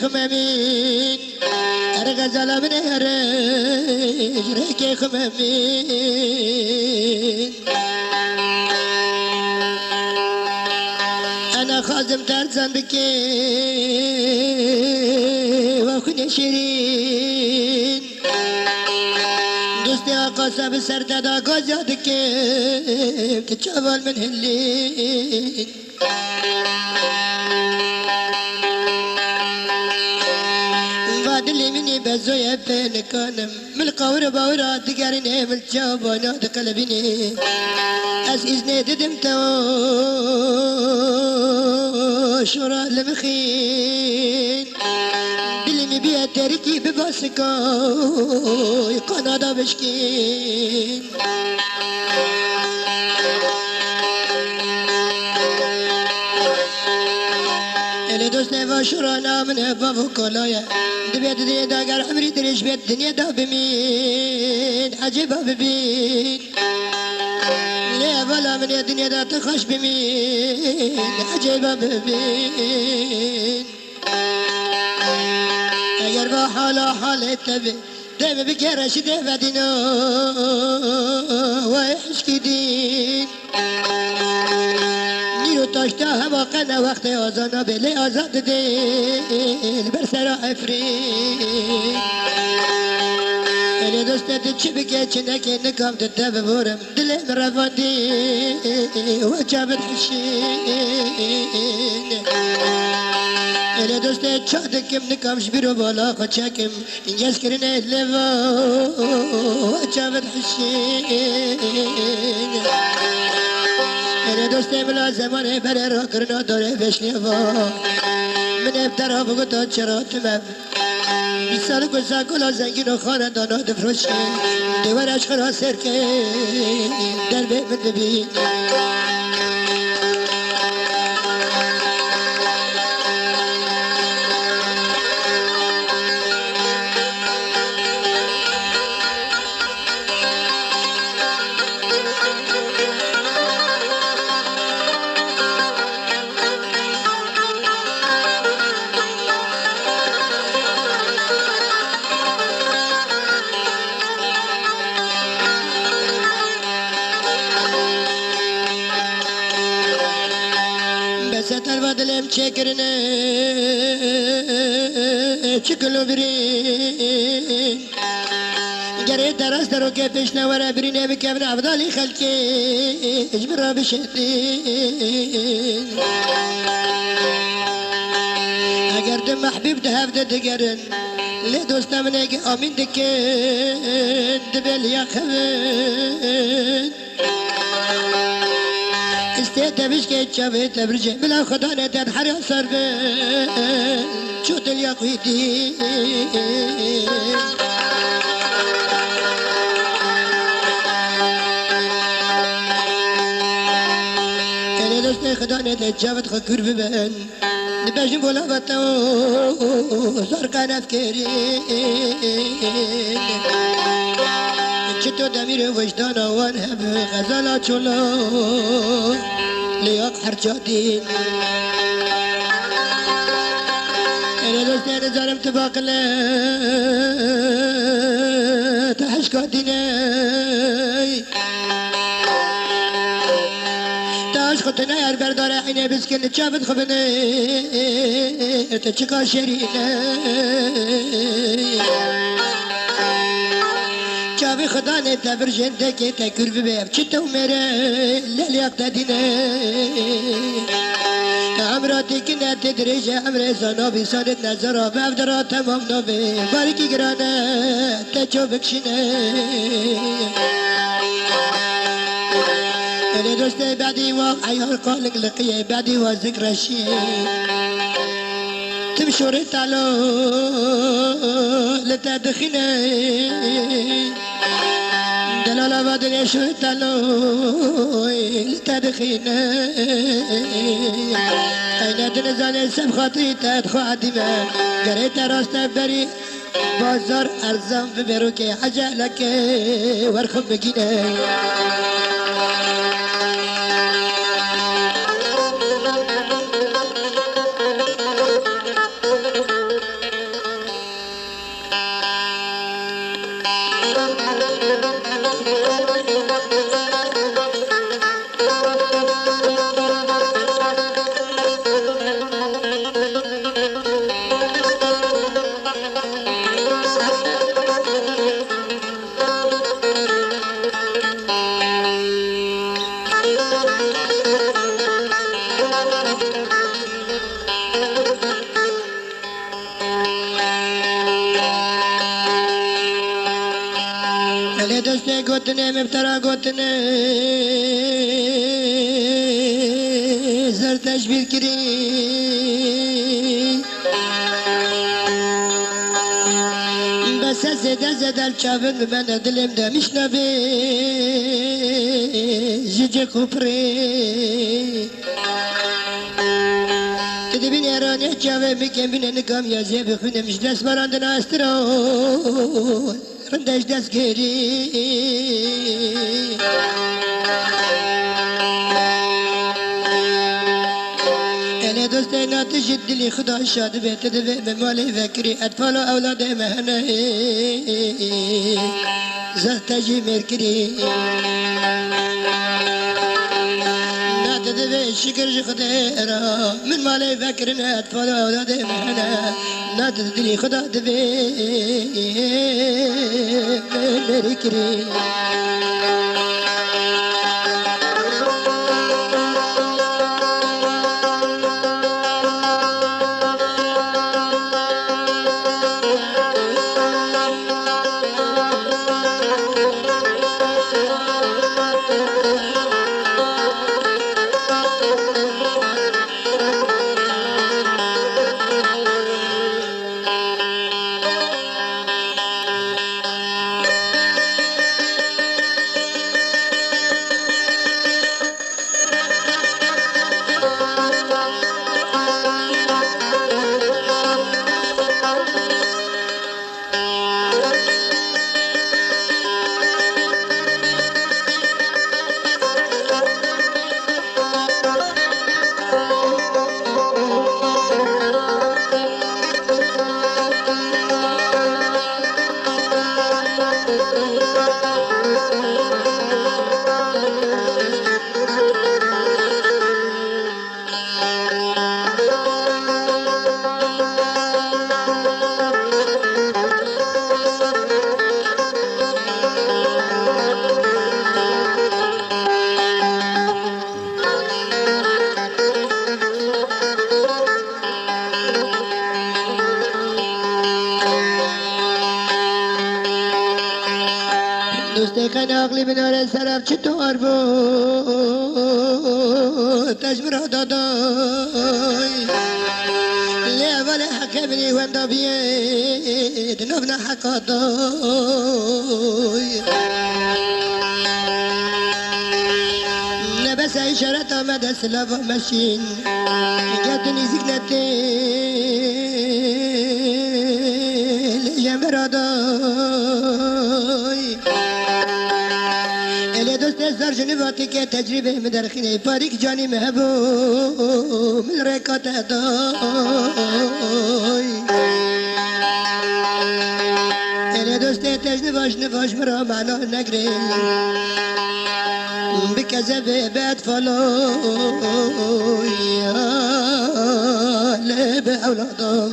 خمامين أرغزال من هرج ريك خمامين أنا خازم ترزان بكي وخني شيرين دوستي آقاسا بسر دادا قازا دكي تتشابال من هلين فادلي مني بزويا بين كانم من القور باورا دقارني من الجابانا دقلبيني أسئزني ددمتو شورا المخين دلمي بيا تركي بباسكو قنادا بشكين اللي دوسنا فاشورانا من بابو كولايا دبيت دي داقر عمري دريش بيت دنيا دا بمين عجيبة ببين ليه بلا من الدنيا دا تخش بمين عجيبة ببين اگر با حالا حال تبي دم بكرش دم دينو ويحش كدين نيرو تاشتا هوا قنا وقت آزانا بلي آزاد ديل برسر عفرين اللي دوستت چی بگه چی نکه نکام دده ببورم دلم رواندی وجبت حشین اللي دوستت چادکم نکامش بیرو بالا خچکم اینجاز کرنه لوا وجبت حشین اللي دوستم لازمانه بره را کرنا داره بشنیوا من ابترا بگو تا چرا تمم 20 سال گذشت گلا زنگین و خاندانا دفروشه دیوارش خرا سرکه در به من ببین ستر بدلم چکرنه چکلو برین گره درست درو که پیش نوره برینه بکمن عبدالی خلکی اجبرا بشدین اگر دم محبیب ده هفته دگرن لی دوستم نگه آمین دکن دبل یا خبن استيتبش كي تشافيت برجع بلا خدانة تنحر يا صرفين شو تليق ويدي أنا دوستي خدانة تشافت خكر ببن نباجم بولا بطو زرقان أفكارين شتو دمير وجدانا وانهب غزالة شلو لياق حرجاتين انا دوستي انا زارم تباق لا تحشكاتيني تاش خطنا يا بردار عيني بسكن تشافت خبني تشكا شريني شافي خداني تبر جندك تكر ببيب شتو مري للي يقتديني عمراتي كنا تدريج عمري صنوبي صارت نظرة بفدرة تمام نوبي باركي قرانا تشوفك شني انا دوستي بعدي واقعي هالقالق لقيه بعدي وذكرى شي تمشوري تعلو لتدخيني دلالا بدني شو تعلو لتدخيني اين تنزل سب خاطري تدخو عديمة قريت راست بري بازار ارزم ببروكي حاجة لك وارخب بكيني أنا دوستي قوتني مبترى قوتني زرتش بالكري بس زد الشافن من دلم ده مش نبي جيجي كوبري تدبين يراني شافن بكم بين نقام يا زيب خوني مش ناس براندنا استرون رندش دستگیری انا دوستي ناتج دلی خدا شاد بیت دوی بمالی فکری اطفال و اولاد مهنه زهتجی مرکری نات دوی شکر خدا را من مالی فکرنا اطفال و اولاد مهنه نات دلی خدا دوی مرکری دوستی خناقلی بنار سرف چطور بود تجمرا دادای لیوال حکمنی ومدا بید نبنا حقا دای نبس اشارت آمد سلاف و مشین گردنی زگنتی لیجمرا دای دوست سر جنواتی که تجربه مدرخینه پاریک جانی محبوب من رکات دای اله دوست تجنواش نواش مرا معنا نگری بکذب بعد فلوی لب اولادم